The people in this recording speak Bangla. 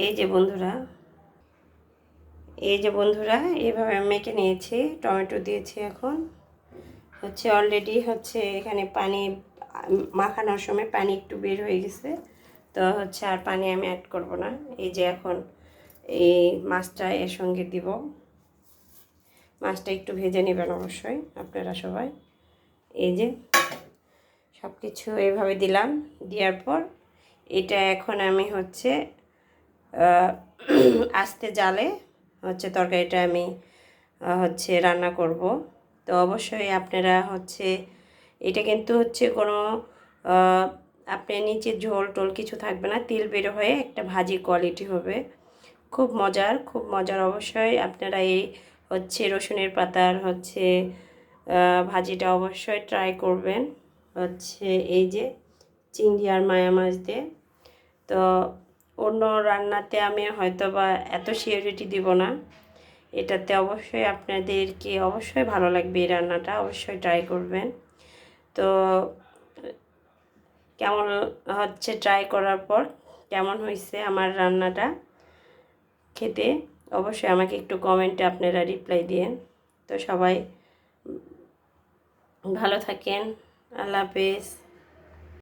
এই যে বন্ধুরা এইভাবে আমি মেখে নিয়েছি, টমেটো দিয়েছি। এখন অলরেডি এখানে পানি মাখানোর সময় পানি একটু বের হয়ে গেছে, তো আর পানি আমি অ্যাড করব না। এই যে এখন এই মাছটা এর সঙ্গে দিব। মাছটা একটু ভেজে নেবেন অবশ্যই আপনারা সবাই। এই যে সব কিছু এইভাবে দিলাম, দেওয়ার পর এটা এখন আমি আস্তে জালে তরকারিটা আমি রান্না করব। তো অবশ্যই আপনারা এটা কিন্তু কোনো আপনি নিচে ঝোল টোল কিছু থাকবে না, তেল বের হয়ে একটা ভাজি কোয়ালিটি হবে। খুব মজার অবশ্যই আপনারা এই রসুনের পাতার ভাজিটা অবশ্যই ট্রাই করবেন। এই যে চিংড়ি আর মায়া মাছ দিয়ে। তো অন্য রান্নাতে আমি হয়তো বা এত সিওরিটি দিব না, এটাতে অবশ্যই আপনাদেরকে অবশ্যই ভালো লাগবে। এই রান্নাটা অবশ্যই ট্রাই করবেন। তো কেমন ট্রাই করার পর কেমন হয়েছে আমার রান্নাটা খেতে, অবশ্যই আমাকে একটু কমেন্টে আপনারা রিপ্লাই দিন। তো সবাই ভালো থাকেন, আল্লাহ হাফেজ।